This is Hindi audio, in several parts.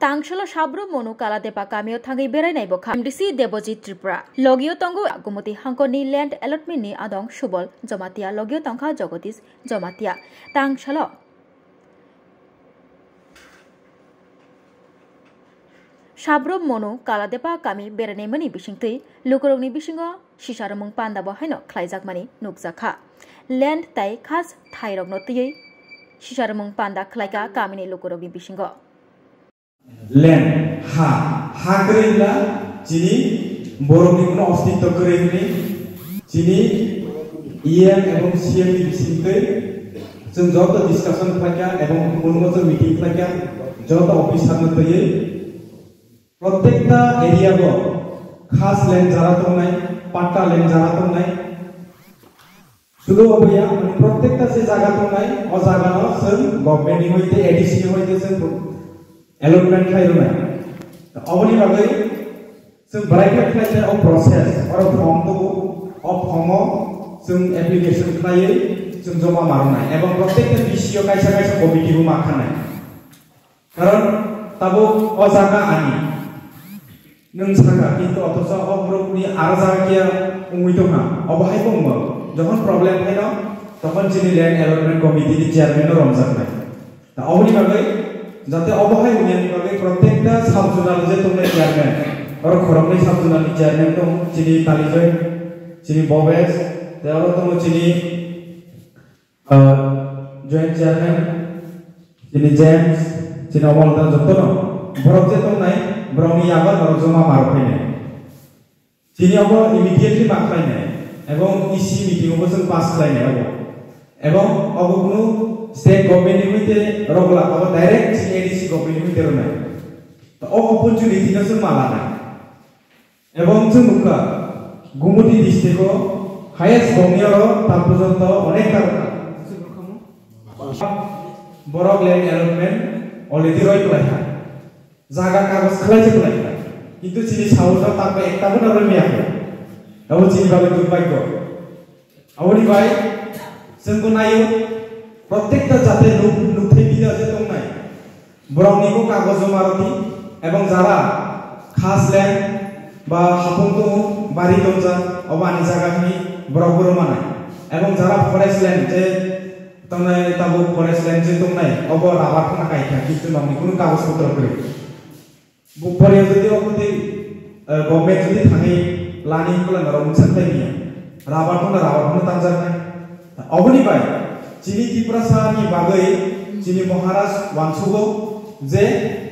तांगशल साब्रु मनु कालादेपा कामियो थांगै बेरायनाय बखा एमडीसी देबजित त्रिपुरा लगियो तंगु गुमति हांकनि लैंड अलॉटमेंटनि आदं सुबल जमातिया लगियो तंखा जगदीश जमातिया तांगशल साब्रु मनु कालादेपा कामि बेरायनायमनि बिसिंथै लुकरंनि बिसिंगो सिसारमंग पान्दाबो हायनो ख्लायजाकमानि नुकजाखा लैंड ताइ खास थाइरगनो तयै सिसारमंग पान्दा ख्लायका कामिनि लुकरंनि बिसिंगो लैंड हा करेला जिनि बर'नि कुनो अस्तित्व करेनि जिनि ईएम एवं सीएम नि बिसिंथै जों जत डिस्कशन खालाया एवं उनमोजो मीटिंग खालाया जत ऑफिसर न तयै प्रत्येकटा एरिया को खास लैंड जारा दंनाय पाट्टा लैंड जारा दंनाय सुदो अबैया प्रत्येकटा से जागा दंनाय अ जागानो जों गभर्नमेंट नि होइते एडीसी नि होइते जों अलॉटमेंट खालायनाय अबनि बागै जों ब्राइकेट खालायनाय अ प्रोसेस और फॉर्म दो अ फॉर्मो जों एप्लीकेशन खालायै जों जमा मारनाय एवं प्रत्येकटा बीसीओ कायसा कायसा कमिटि को माखानाय कारण ताबो अ जागा आनि नों सागा किन्तु अथच अब्रकनि आरो जागाया उमै दंना अबहाय दंमो जखन प्रॉब्लेम फायनो तखन जिनि लैंड अलॉटमेंट कमिटि नि चेयरमैन रमजानाय दा अबनि बागै जाते अबहाय उनियानि बागै प्रत्येकटा सब जुनार जे दंनाय चेयरमैन और खरमनि सब जुनारनि चेयरमैन दं जिनि तालिजय जिनि बबेस देरो दं जिनि जॉइंट चेयरमैन जिनि जेम्स जिनि अमलदान जतन बरक जे दंनाय ब्राउनी आबाद और जमा मारफैनाय जिनियावबो इमिडिएटली माखायनाय एवं इसी मीटिंगआवबो जों पास खालायनाय एवं अबो कुनु स्टेट गवर्नमेंट नि मते रगला अब डायरेक्ट एडीसी गवर्नमेंट नि मते रनाय तो अपॉर्चुनिटी को जों मालानाय एवं जों नुका गुमति डिस्ट्रिक्टआव हाईएस्ट गवर्नमेंट ता पर्यंत अनेक बरक लैंड अलॉटमेंट अलरेडी रयलायहा जागा कागज खालायजोबनाय किन्तु जिनि साउथआव ताबो एकटाबो नरमियाखै अब जिनि बागै दुर्भाग्य अबनि बाय जोंखौ नायो प्रत्येकटा जाते नुथाय बिदा जे दंनाय ब्राउनिखौ कागज मारति एवं जारा खास लैंड बा हाफं दङ बारि दंजा अबानि जागानि ब्राउबो मानाय एवं जारा फरेस्ट लैंड जे तंनाय ताबो फरेस्ट लैंड जे दंनाय अब राबाथ नाकायखा किन्तु नंनि कुनु कागज पत्र करै बुपरिया जदि अकदि गवर्नमेंट जदि थाङै लानि कला नरम सानथायनिया राबाथनो तांजानाय अबनि बाय जिनि त्रिपुरासानि बागै जिनि महाराज वानसुगो जे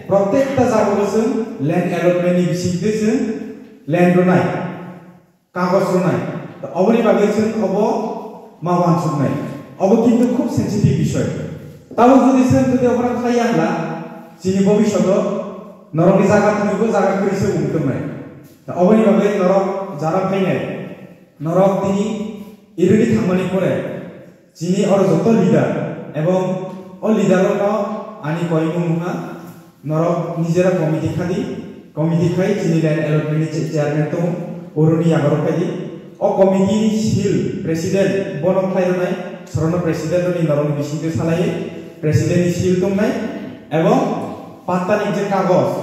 प्रत्येकटा जागायाव जों लैंड अलॉटमेंट नि बिसिंथै जों लैंड रनाय कागज रनाय अबनि बागै जों अब मा वानसुनाय अब किन्तु खूब सेंसिटिव विषय ताबो जदि अबरा खायाब्ला जिनि भबिष्यत नरकनि जागा तुनिबो जागा करिसो बुंदोंनाय अबनि बागै नरक जारा फैनाय नरक दिनि इरुनि थांमानि परे जिनि और जत लीडर एवं अ लीडरन आनि कयमु मुङा नरक निजेरा कमिटि खाय जिनि लैंड अलॉटमेंट नि चेयरमैन दं अरुनि आगर फायदि अ कमिटि सिल प्रेसिडेंट बन खायरनाय सरन प्रेसिडेंट नि नरक बिसिंथि सालायै प्रेसिडेंट नि सिल दंनाय एवं पात्तानि जे कागज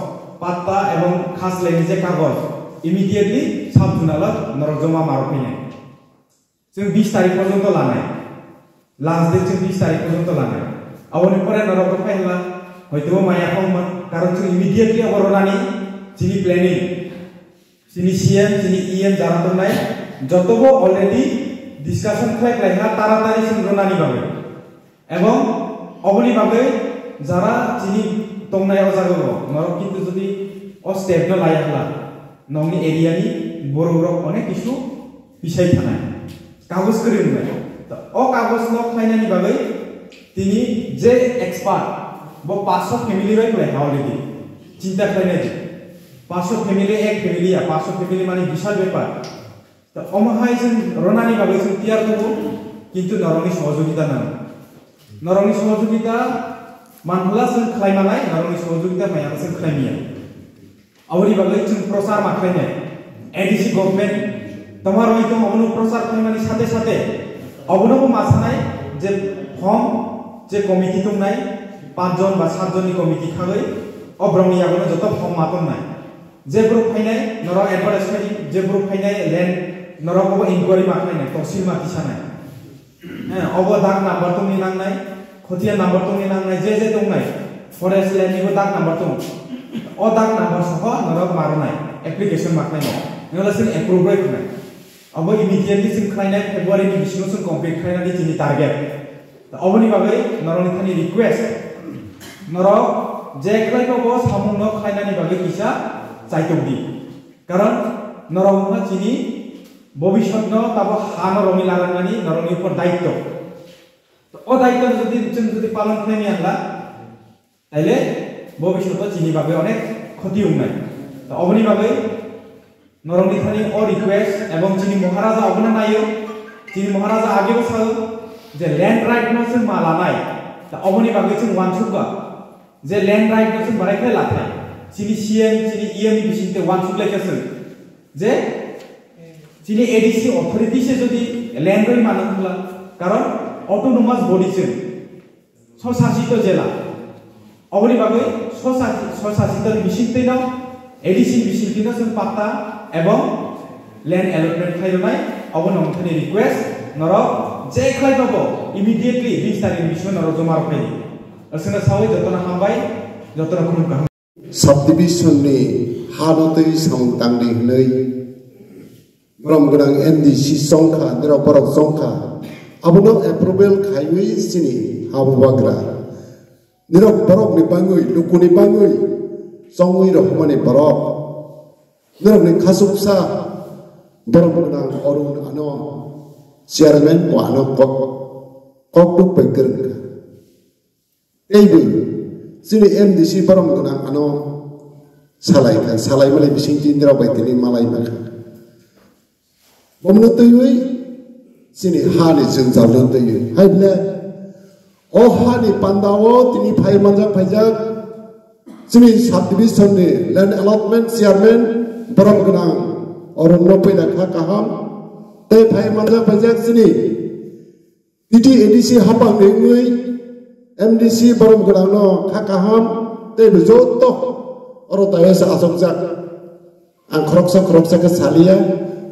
पात्ता एवं खास लैंड जे कागज इमिडिएटली सब जुनाला नरक जमा मारफैनाय जों 20 तारिख पर्यंत लानाय लास्ट डेट जों 20 तारिख पर्यंत लानाय अबनि परे नरक फायला हयतो माया खममोन कारण जों इमिडिएटली अबरनानि जिनि प्लेनिंग जिनि सीएम जिनि ईएम जारा दंनाय जतबो अलरेडी डिस्कशन खालायलायहा तारातारि जों रनानि बागै एवं अबनि बागै जारा जिनि दंनाय अजागो नरक किन्तु जदि अ स्टेप न लायाब्ला नंनि एरियानि बर'राव अनेक इशु बिसाय थानाय कागज करिमनाय अ कागज न फाइनानि बागै तिनि जे एक्सपर्ट बो 500 फैमिली रयलाय अलरेडी चिंता खालायनाय 500 फैमिली एक फैमिली 500 फैमिली माने बिशाल बेपार त अमहाय जों रनानि बागै जों तियार दङ किन्तु नरकनि सहयोगिता नांगौ नरकनि सहयोगिता मानला जों खालायनाय नरकनि सहयोगिता माया जों खालायनिया आवरि बागै जों प्रचार माखायनाय एडीसी गवर्नमेंट तमारो इतो अबनो प्रचार खालायनायनि साथे साथे अबनो मासानाय जे फर्म जे कमिटि दंनाय 5 जन बा 7 जननि कमिटि खागै अब्रंनि यागोनो जत फर्म मातन नाय जे ग्रुप फाइनाय नरो एडभार्टाइजमेंट जे ग्रुप फाइनाय लैंड नरो को इंक्वायरी माखानाय तहसील माति सानाय अब दाग नाम्बार तुमनि नांनाय खथिया नाम्बार तुमनि नांनाय जे दंनाय फरेस्ट लैंड निबो दाग नाम्बार तुम ओ दाग नाम्बार सह नरो मारनाय एप्लीकेशन माखानाय नोला जों एप्रुव रायखनाय अब इमिडिएटली जों खायनाय फेब्रुवारी नि बिसिङाव जों कमप्लीट खायनानै जोंनि टारगेट अबनि बागै नरनि थानि रिक्वेस्ट नर जे खलायबो सामुंनो खायनानि बागै किसा चाइतोंदि कारण नरमहा चिनि भविष्यतनो ताबो हानो रनि लागानानि नरनि उपर दायित्व ओ दायित्व जदि जों जदि पालन खालामि आंला ताइले भविष्यत चिनि बागै अनेक क्षति उनाय अबनि बागै नरनि थानि ओ रिक्वेस्ट एवं चिनि महाराजा अबना नायो चिनि महाराजा आगेबो सायो जे लैंड राइट नो जों मालानाय अबनि बागै जों वानसुगा जे लैंड राइट नो जों बारायखाय लाथाय चिनि सीएम चिनि ईएम नि बिसिंते वानसुगलायखासो जे चिनि एडीसी अथॉरिटी से जदि लैंड राइट मानोब्ला कारण ऑटोनोमस बॉडी से स्वशासित जिला अबनि बागै स्वशासित बिसिंते नाव एडीसी बिसिंते जों पात्ता एवं लैंड अलॉटमेंट खायनाय अबन नोंथांनि रिक्वेस्ट नर जे खायबाबो इमिडिएटली 20 तारिख बिसिङाव नर जमा रखाय असना सावै जतना हामबाय जतना खुलुमका सबडिविजन नि हादोतै सामतांनि नै ब्रम गोनां एमडीसी संखा निराव परक संखा अबनो एप्रुवेल खायबै सिनि हाबुबाग्रा निराव परक नि बाङै लुकुनि बाङै संगै रखमानि परक निराव नि खासुबसा ब्रम गोनां अरुण आनो चेयरमैन वानो कक पैगरगा एबो सिनि एमडीसी ब्रम गोनां आनो सालायखा सालायमालाय बिसिंति निराव बायदिनि मालाय माखा बमनो तैयै सिनि हानि जों जावनो तैयै हायब्ला ओ हानि पान्दावो तिनि फाय मानजा फायजाक सिनि सब डिविजन नि लैंड अलॉटमेंट चेयरमैन ब्रम गोनां अरण्य पैलाखा काहाम ते फाय मानजा फायजाक सिनि इति एडीसी हाबां नेङै एमडीसी ब्रम गोनां न खाकाहाम ते जत अरो दायस आसमजाक आं खरकसा के सालिया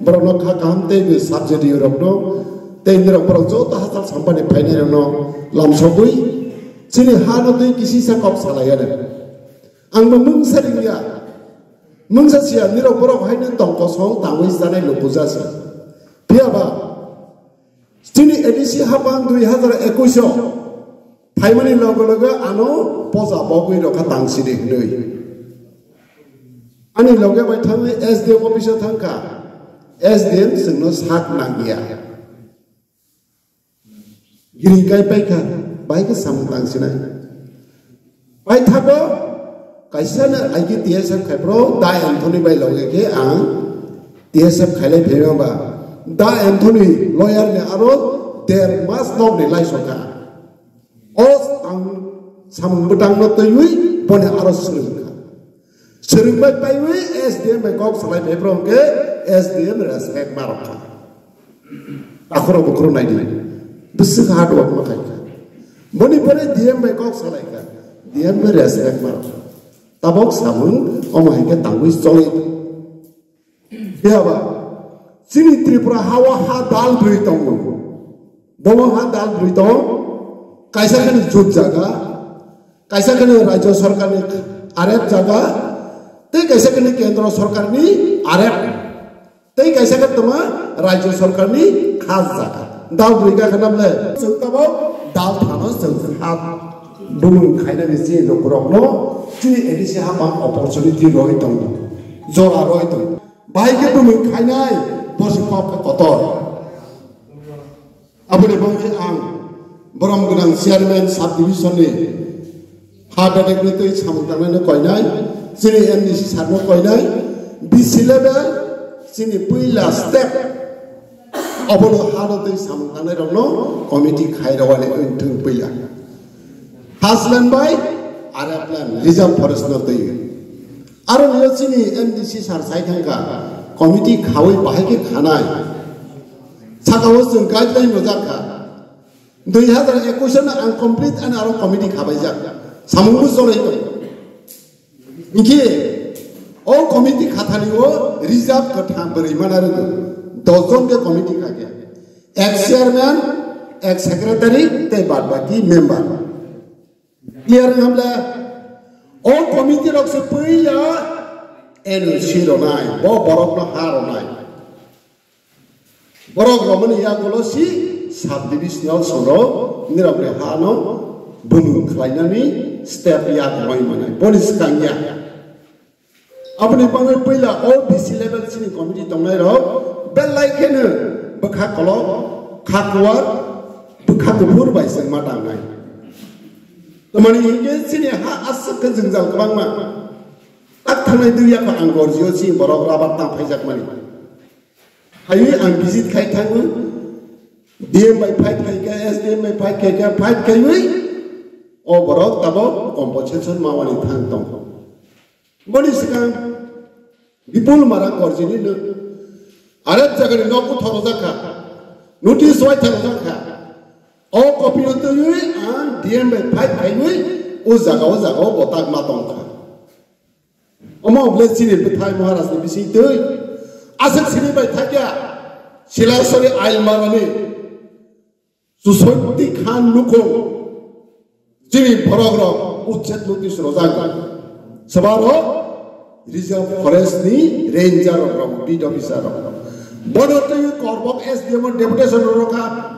बरनो खा कामते बे सब्जेक्ट यूरोप नो ते इंद्र पर जो ता हासल संपने फाइनल नो लामसोबुई चिनि हानो दै किसी सा कप सालाया ने आं मुंसारिया मुंसासिया निरो पर हाइनो दंको सं तांगै जानाय लुपुजासो पियाबा चिनि एडीसी हाबां 2021 फाइमानि लोगो आनो पजा बगै रखा तांसिदि नै आनि लगे बाय थाङै एसडीएम अफिसाव थांखा SDM जोंनो साक नांगिया गिरिंगाय बायखा बायखा सामलांसिनाय बाय थाबो कायसानो आइगे टीएसएफ खायप्रो दा एन्थनी बाय लगेके आं टीएसएफ खायलाय फेबाबा दा एन्थनी लयार ने आरो 1.5 मास नबने लायसका ओस आं सामबुदांनो तयुइ बने आरो सोरबाय बायबै एसडीएम बायकक सालाय फेब्रंके SDM respect Maroka. Akoro bukro naidi. Bisu hard work makaika. Moni pare DM by kok salaika. DM be respect Maroka. Tabok samun omaike tangui solid. Biaba. Sini Tripura hawa ha dal britong. Bomo ha dal britong. Kaisa kan jut jaga. Kaisa kan rajya sarkar ni arep jaga. Te kaisa kan kendra sarkar ni arep. तै कैसे का तमा राज्य सरकार नि खास जागा दाल ब्रिगा खनामले जोंताबो दाल थानो जों हाब बुमुं खायना बिसि नखरनो जि एडिसि हाबा अपरचुनिटी रय दं जरा रय दं बायके बुमुं खायनाय बसपाप कतर आबुनि बंगे आं ब्रह्म गोनां चेयरमैन सब डिविजन नि हाबानि तै सामतांनो कयनाय जिनि एमडीसी सारनो कयनाय बिसि लेभेल सिनि पहिला स्टेप अबनो हादोतै सामतांनाय रनो कमिटि खायरावाले ओंथों पहिला हासलेन बाय आरो प्लान रिजार्व फरेस्ट न तै आरो निसिनि एमडीसी सार साइथांगा कमिटि खावै बाहायके खानाय सागाव जों गाइडलाइन मोजाखा 2021 आं कमप्लीट आरो कमिटि खाबाय जा सामुंबो जरै दं Niki, all committee Kataniwo, reserve Katam Beriman, dozen the committee Kaka. Ex-chairman, ex-secretary, they Barbaki member. Clear Hamla, all committee of Supuya, and Shironai, Bob Borok Haronai. Borok Romani Yakolosi, subdivisional solo, Nirabrehano, Bumu Klainani, step Yak Moimana, Boris Kanya. Upon the Pangapilla, all BC level senior committee Tonero, Bell like Kenner, Bakakolo, Kakwar, Bukakapur by St. Matangai. The money you get senior has seconds in Zalkama. At Tanay do Yaka Angor, you see Borok Rabata Pajak money. Highway and visit Kaitangu, DM by Pipe Kaika, SDM by Pipe Kaika, Pipe Kaiway, or Borok Tabo, Compensation Mawani Tantong. Boniskan, Bipul Marak or Jinil, Arab Jagan Noku Torozaka, Notice White Torozaka. All copy of the Yui and DM by Pipe Highway, Uzaga, Botak Matonka. Among blessing in the time Maharas the BC as a city by Taka, Shilasari Almarani, Susoti Khan Luko, Jimmy Program, Uchet Lutis Rosaga, Sabaro, Reserve Forest ni Ranger of Beat Officer. Bonotu Corbok SDM Deputation Roka.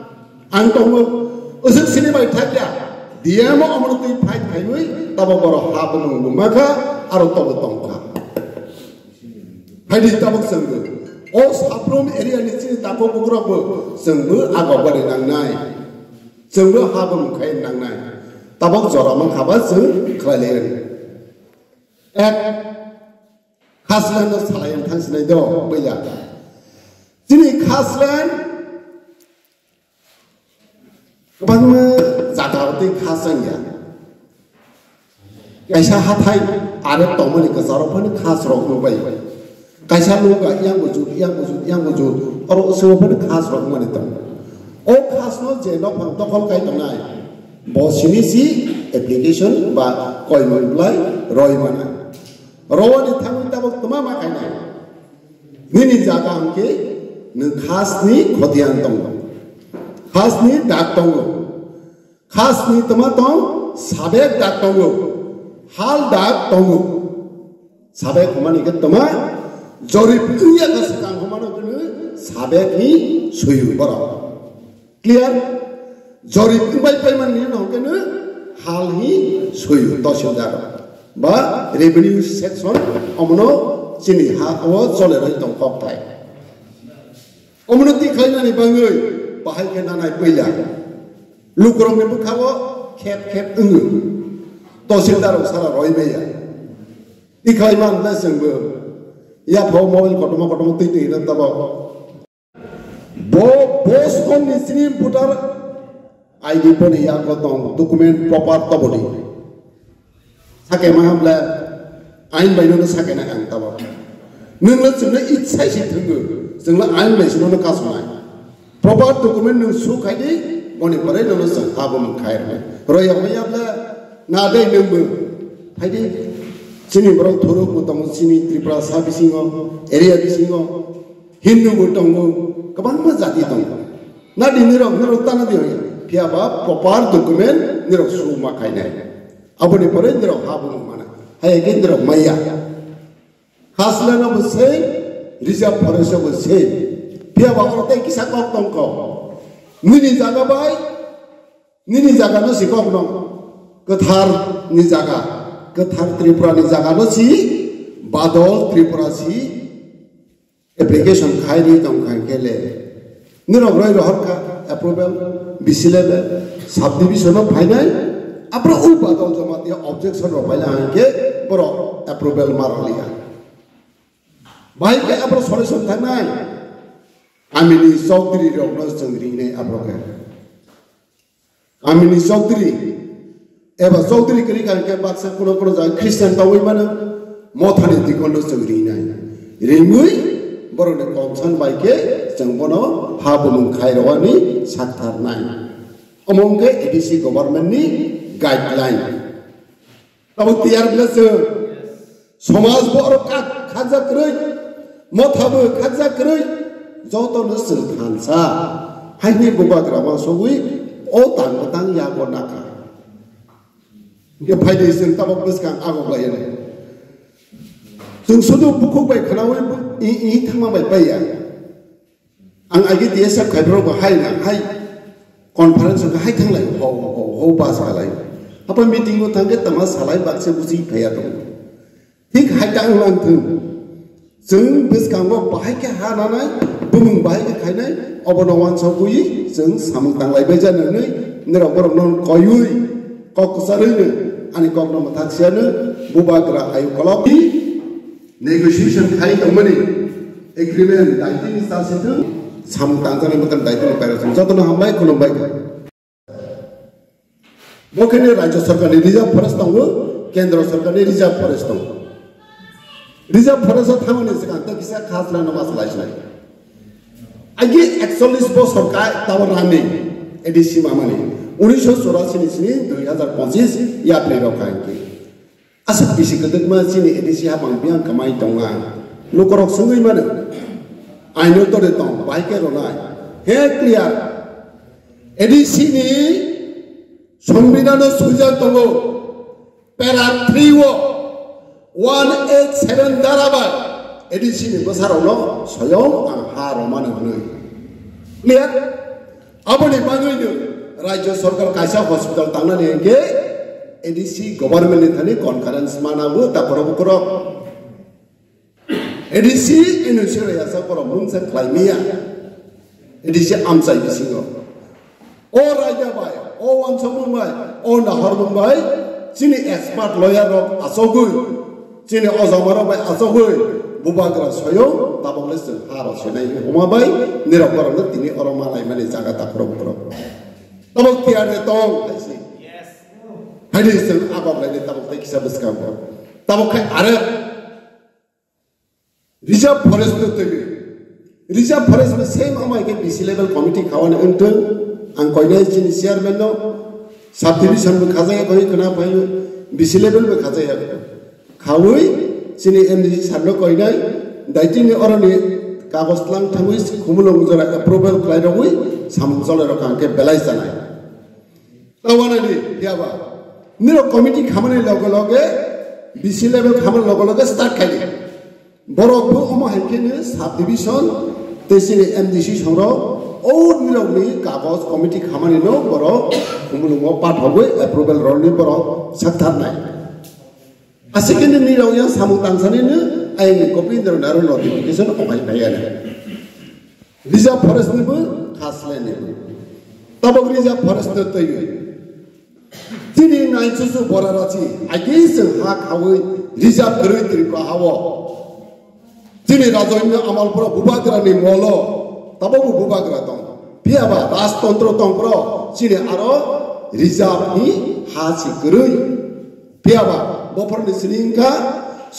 Antong usik sini by Taka, dia mau amunuti Pipe Highway, tabo boro habung lumaka, aro tabo tongka. Hadi tabo senggu, all sabrum area ni sini tabo bugrabu, senggu agak beri nangnai, senggu habung kain nangnai, tabo joraman habas seng kalian. Khaslan salayan kan sini do, bela. Sini khaslan. Bang Zakawati Kasanya Kaisa Hatai, Arab Tomani Kasaropan, Kasro Mobile. Kaisa Luga, Yanguju, or also open Kasro Monitor. All Kasno Jenop, Tokol Kaitanai. Bosinisi, application, but Koiman Blai, Roymana. Rowan Tamu Mama Kaina. Nini Zakanke, Nukasni, Kotiantong. Khasni daktongo, khasni tomatong, sabek daktongo, hal daktongo, sabek humani ketoma, jorip dunia kasihkan humano kene, sabek ni suyu bara. Clear? Jorip umbai payman ni no kene, hal ni suyu toshildar. Ba revenue section omno sini ha awo solerai tongkok pai. Omno ti khaina ni bangai. Bahai ke nanai pila, lukrong ni bukawo kep ungu, tosildar usara roy beya. Ikai man lesengbu, ya pau mobil kotomo titi na tabo. Bos kon ni sini putar, ID pun ya kotong dokumen proper tabodi. Sake maham la, ain bayi nuna sake na ang tabo. Nungla sengla itsai si tunggu, sengla ain bayi sengla kasunai. Proper document nung su kaidi, moni pare nung sang abum kair. Roya mayabla nadai nung kaidi. Sini berang thuru mutamu sini Tripura sabisingo, area bisingo, Hindu butongo, kapan mazati tong. Nadi nirok tanah dia. Piaba proper document nirok su makainai. Abuni pare nirok abum mana. Hai agin nirok maya. Khaslan abu say, reserve forest abu say. Dia bawa orang kisah kau tongkau, nini jaga baik, nini jaga no si kau nong, kethar ni jaga, kethar Tripura ni jaga no si, badol Tripura si, application khai di tongkang kele, nirok roy rohar ka approval, bisilebe, subdivision of final, apro badol jama dia objection of final angke, bro approval marliya, baik ke apro solution tanai. Amini Saudri Rogno Sangri ne abroke. Amini Saudri, eba Saudri kiri kan ke baksa kuno jai Christian tawi mana, mothani dikondo Sangri ne. Rimui baru ne komsan baike, jangbono habumung kairawani satar nai. Omong ke ADC government ni guideline. Tahu tiar belas समाज बर खाजाख्रै मथाबो खाजाख्रै जौतनो जों थानसा हायनि बुबाग्रामा सगुइ ओ तांगतां यागो नाखा के फायदे जों ताबक बसकां आगलायो जों सुदु बुखौबाय खानावै इ थांमाबाय बाया आं आगे DSF खायफ्रावबो हायना हाय कन्फारेन्स हाय थांलाय हो बास खालाय apa meeting ko tangge tama salai bakse busi phaya dong thik hai tang lang thung जों बेसकांगो बाहाय के हानानै बुमुं बाहाय के खायनाय अबनवान सबुई जों सामं तांलायबाय जानानै नेराव बरन कयुइ ककसारैनो आनि ककनो मथाखसियानो बुबाग्रा आयु कलबि नेगोशिएशन खाय दंमोनि एग्रीमेंट दाइतिनि सासेथों सामं तांजानाय मतन दाइतिनि पायरसं जतनो हामबाय खुलुमबाय बखेने राज्य सरकारनि रिजार्व फरेस्ट दङ केन्द्र सरकारनि रिजार्व फरेस्ट दङ रिजार्व फरेस्ट थांनि सिगां किसा खासला नमाज लायनाय आगे 41 बছर का तावरानि एडिसि मामानि 1984 नि 2025 या प्लेराव खांखि आसा बिसि गदमा सिनि एडिसि हाबां बियां कमाइ दंगा नखरक सङै माने आइनो तरे दं बाइके रनाय हे क्लियर एडिसि नि संविधान सुजाक दङ पेरा 3 187 दाराबाय एडिसिनि बोसारावनो स्वयं आं हारमानो होनो क्लियर आबनि बाङैनो राज्य सरकार कायसा हस्पिटाल थांनानै एंगे एडिसि गभर्नमेन्टनि थानि कनफारेन्स मानाबो दाखरबो एडिसि इनुसिरिया सापर मुंसे क्लाइमिया एडिसि आमसाइ बिसिङो ओ रायजाबाय ओ वानसमुंबाय ओ नाहरमुंबाय जिनि एक्सपार्ट लयार आसगुइ जिनि अजामाराव बाय आसगुइ बुबाग्रा स्वयं ताबंलेस हारो सेनाय हमाबाय निरबरनो तिनि अरमालाय माने जागा ताखरबो तबक तियाने तंग हाइसि यस हाइदि जों आबाबलायनि तबक किसा बसकां तबक आरो रिजार्व फरेस्ट तगि रिजार्व फरेस्ट में सेम अमाय के बीसी लेवल कमिटी खावाने उनथों आं कयनाय जिनि चेयारमैन नो सब डिविजन में खाजाया कहि खोना फायो बीसी लेवल में खाजाया खावै जिनि एमडीसी सारनो कयनाय दाइतिनि अरनि कागज लां थांगै खुमुलुं जरा अप्रुवल खालायदोंै सामजले रखांके बेलाय जानाय तावानानि याबा निरो कमिटी खामानि लगे लगे बीसी लेवल खामानि लगे लगे स्टार्ट खायदि बरकबो अमा हायकेनो सब डिविजन तेसिनि एमडीसी संरो ओ निरौनि कागज कमिटी खामानि नो बर खुमुलुंआव पाठबै अप्रुवल रनि बर साथारनाय आसिकेनि निरौया सामु तांसानिनो आइनि कपिन्द्र नारु नोटिफिकेशन अमायनायानो रिजार्व फरेस्टनिबो खासलायनिबो तबक रिजार्व फरेस्ट तैयो दिनै नाइसुसु बराराची आइकेसो हा खावै रिजार्व गरै त्रिपुरा हावो दिनै राजन्य आमालपुरा बुबाग्रानि मलो तबक बुबाग्रा दं पियाबा राजतंत्र तंत्र दिनै आरो रिजार्वनि हासि गरै पियाबा बफरनि सिलिंका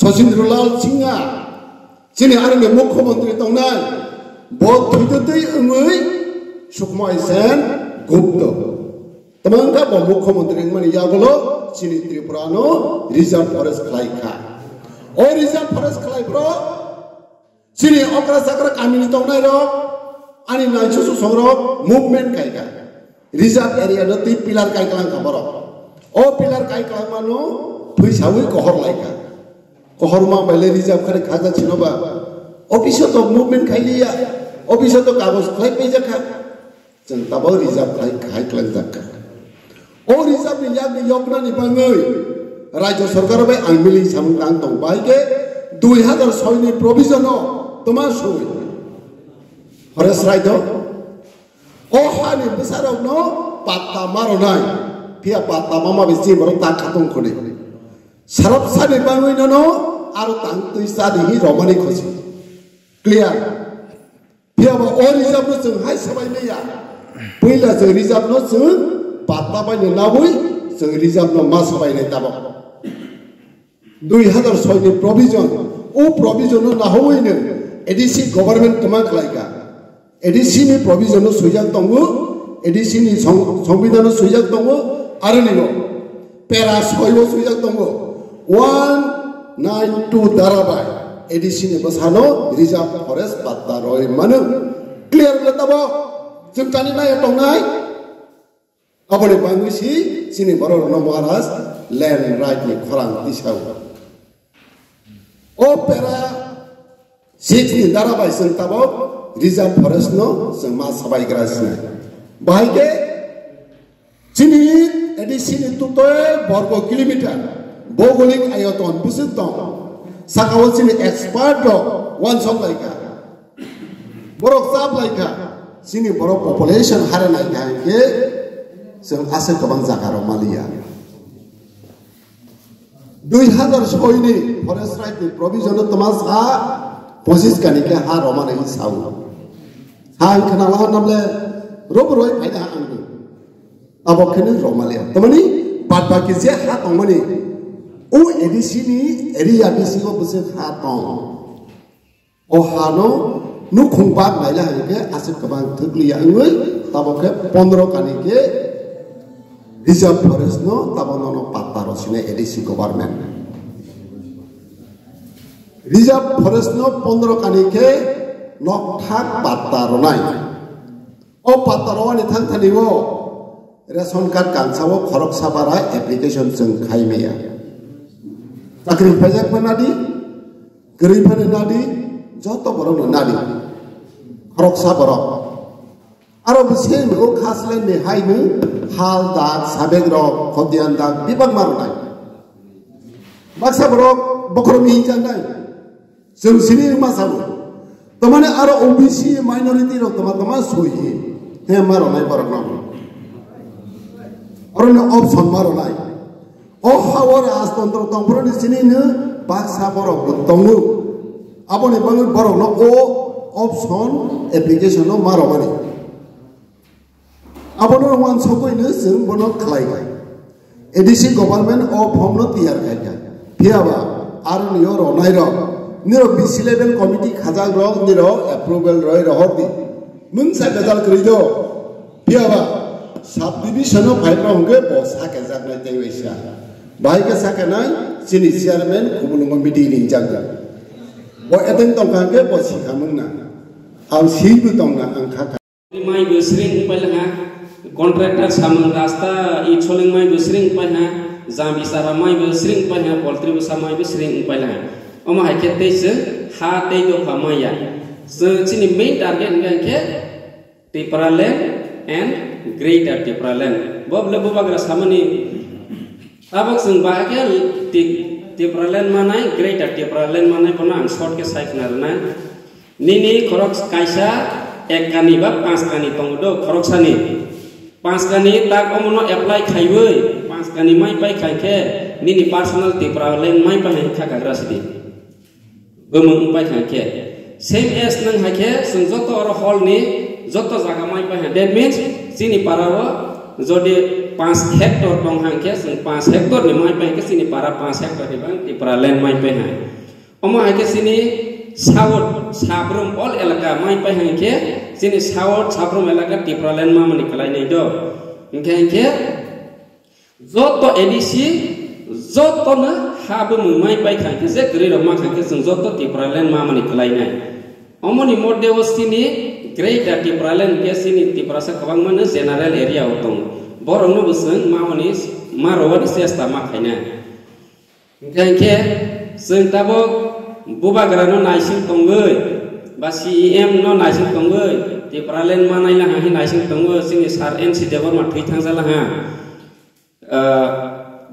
सचिन्द्रलाल सिंहा दिनै आरो मुख्यमंत्री दंनाय बहुत थैदोदै ओङै सुकुमाय सेन गुप्त तमंगा ब मुख्यमंत्री माने यागलो दिनै त्रिपुरानो रिजार्व फरेस्ट खालायखा ओ रिजार्व फरेस्ट खालायफ्रो दिनै अक्रा साक्रा कामिनि दंनाय र आनि नाइसुसु संरो मुभमेंट खायखा रिजार्व एरिया नो ति पिलार कायकलां खबर ओ पिलार कायकलां मानो फैसावै कहर लायखा कहरमा बायले रिजार्व खारे खाजा छिनोबा ऑफिस तो मुभमेंट खायलिया ऑफिस तो कागज खाय पैजाखा जों ताबो रिजार्व खाय क्लां जाखा ओ रिजार्व नि याग योगनानि बाङै राज्य सरकार बाय आंमिलि सामगां दं बायके 2006 नि प्रोविजन तमा सय फरेस्ट राइट ओ हानि बिसाराव न पात्ता मारनाय पिया पात्ता मामा बेसि मरं ता खातुं खने सरब सानि बाङै न आरो तांतै सानि रमानि खसि क्लियर पिया बा ओ रिजार्व न जों हाय सबायनाया पहिला जों रिजार्व न जों पात्ता बायनो नावै जों रिजार्व न मा सबायनाय ताबा 2006 नि प्रोविजन ओ प्रोविजन नाहौयनो एडिसि गभर्नमेंट कमा खालायगा एडिसि नि प्रोविजन सुजाक दङो एडिसि नि संविधान सुजाक दङो आरो निनो पेरा 6 सुजाक दङो 1 9-2 darabai edisi basano reserve forest pataroi manu clear letabo jengtani nai tongnai abone bangisi sini boror no maras land right ni khorang tisau opera 6 ni darabai sentabo reserve forest no sema sabai grasna baike sini edisi ni tutoy borgo kilometer bogolik ayoton busit tong sakawat sini expert do one shot laika borok sab laika sini borok population haran laika ke sing ase kabang zakaro malia 2000 ini forest right ni provision tomas ha posis kanike ha romane sau ha kanala namle robroi faida angdu abo kene romalia tomani bat baki je ha tomani o edisi ni area disi ko buse ha tong o hano nu khungpak naila hanike asip kabang thukli angoi tabo ke 15 kanike reserve forest no tabo no pataro sine edisi government reserve forest no 15 kanike nok thak pataro nai o pataro ni thang thaniwo ration card kansawo khorok sabara application jeng khaimeya চাকরি পেজাক নাদি গরিব নাদি যত বড় নাদি খরকসা বড় আরো বেশি ও খাসলে নে হাইনো হাল দাগ সাবেগ রক খদিয়ান দাগ বিবাগ মারনাই বাক্সা বড় বকরমি জানাই जों सिनि मासाबो तमाने आरो ओबीसी माइनरिटी रक तमा सहि हे मारनाय बरनाम अरनो option मारनाय o hawar astondro tongpro ni sini ne baksa borok tongu aboni bangun borok no o option application no maro mani abono wan sokoi ne sing bono khlai gai edisi government o form no tiyar kai ja phiaba ar niyo ro nai ro niro bc level committee khajak ro niro approval roi ro hordi mungsa gajal kri do phiaba subdivision of five hongge bosa ke jak nai tei wesia baik sakanai sini chairman kubulungo meeting ni jaga bo eten tongkang ke posi kamungna au sibu tongna angkha mai besring palha contractor samang rasta I choling mai besring palha zambi sara mai besring palha poultry busa mai besring palha oma haike teise ha te do phamaya so sini main target ngake Tipraland and Greater Tipraland boble bobagra samani abang sing bahagia Tipraland mana Greater Tipraland mana pernah short ke site narna nini korok kaisa ek kani ba 5 kani tongdo korok sani 5 kani tak omono apply khaiwe 5 kani mai pai khaike nini personal Tipraland mai pai khaka grasdi bemung pai khaike same as nang hake sing joto ro hall ni joto jaga mai pai that means sini parawa jodi 5 hektar tong hangke sing 5 hektar ni mai pai ke sini para 5 hektar di bang Tipraland mai pai hai omo hake sini sawot sabrum all elaka mai pai hangke sini sawot sabrum elaka Tipraland ma mani kalai nei do hangke joto edisi joto na habu mai pai hangke je gri ro ma hangke sing joto Tipraland ma mani kalai nei omo ni mode sini Greater Tipraland ke sini Tiprasa kabang mana general area utong borong no buseng maonis marowani sesta makhaina ngke seng tabo bubagrano naising tonggoi ba CEM no naising tonggoi Tipraland manai la hi naising tonggoi sini sar NC debar ma thui thangjala ha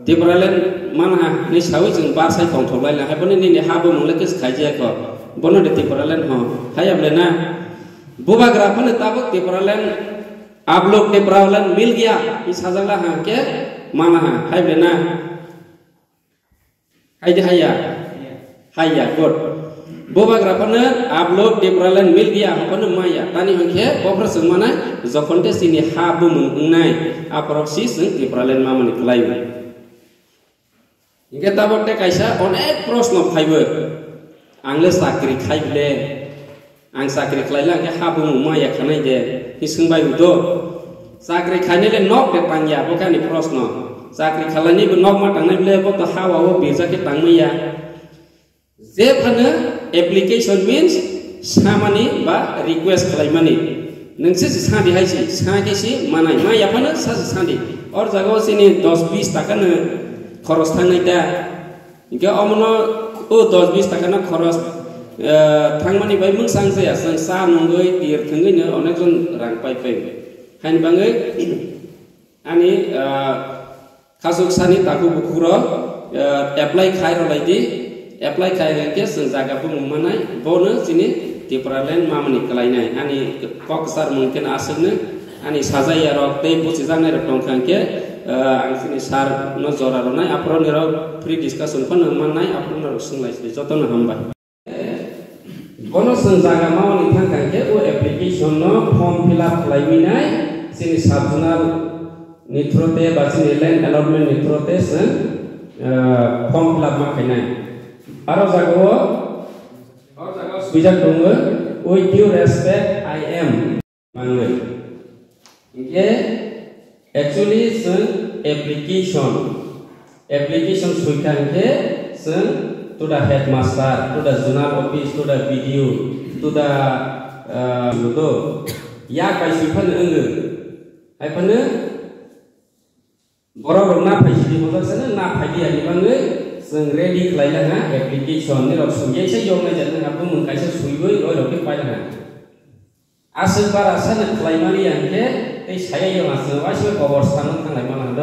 Tipraland mana ni sawi jeng bar sai tong tholai la habone ni habo mongla kes khaije ko bono de Tipraland ho hayable na bubagra pane tabo Tipraland आप लोग Tipraland मिल गया इस हज़ाला हाँ के माना हाँ हाय बेना हाय दे हाया गुड बोबा ग्राफने आप लोग Tipraland मिल गया अपन माया तानी हम के बफर संगमाना जखनते सिनी हाबु मुंगनाय अप्रॉक्सी संग Tipraland मा मनि खलाय इनके ताबते कायसा अनेक प्रश्न फाइबो आंले साख्रि खाइबले आं साख्रि खलायला के हाबु मुंगमाया खनाय दे हिसंबाय उदो साख्रि खानेले नक दे तांगिया बकानि प्रश्न साख्रि खालानि बो नक मा तांनाय बले बो हावावो बेजा के तांमैया जेफानो एप्लिकेशन means सामानि बा रिक्वेस्ट खालामनानै नोंसोर सादि हायसि साकेसि मानाय मा याफानो सासे सादि और जागाव सिनि 10-20 टाकानो खरस थांनाय दा इनके अमनो ओ 10-20 टाकानो खरस थांमानि बाय मोनसां जाया जों सा नंगै तिर थंगैनो अनेक जन रां पाइफै हाइन बाङै आनि खासुक सानि ताकु बुखुरो एप्लाइ खायरलायदि एप्लाइ खायरके जों जागाबो मुमानाय बोनो सिनि टिप्रालेन मामनि कलायनाय आनि ककसार मुमकिन आसगनो आनि साजाया रक तै बुसि जानाय रटंखांके आं सिनि सार न जरा रनाय आपरो निरो फ्री डिस्कशन फन माननाय आपरो न सुंलायसि जतन हामबाय बोनो जों जागा मावनि थांखांके ओ एप्लिकेशन न फर्म फिल अप खालायमिनाय सिनि साबजुनार निथ्रते बा सिनि लैंड अलॉटमेंट निथ्रते जों फर्म फिल अप माखायनाय आरो जागाव सुबिदा दङ with due respect I am मांगै इनके एक्चुअली जों एप्लिकेशन सुइखांके जों to the headmaster to the zonal office to the BDO to the ludo ya kai suifan engu haifanu borok na phaisi motor sana na phaidi ani bangai जों रेडी खालायलाङा एप्लिकेशन नि रक सुयै से यंनाय जादों आबो मोनखायसे सुइबै ओइ रक पाइलाङा आसो बारा सानो खालायमानि आंके ए साया यङासो वासिबो खबर सानो थांलाय मालांद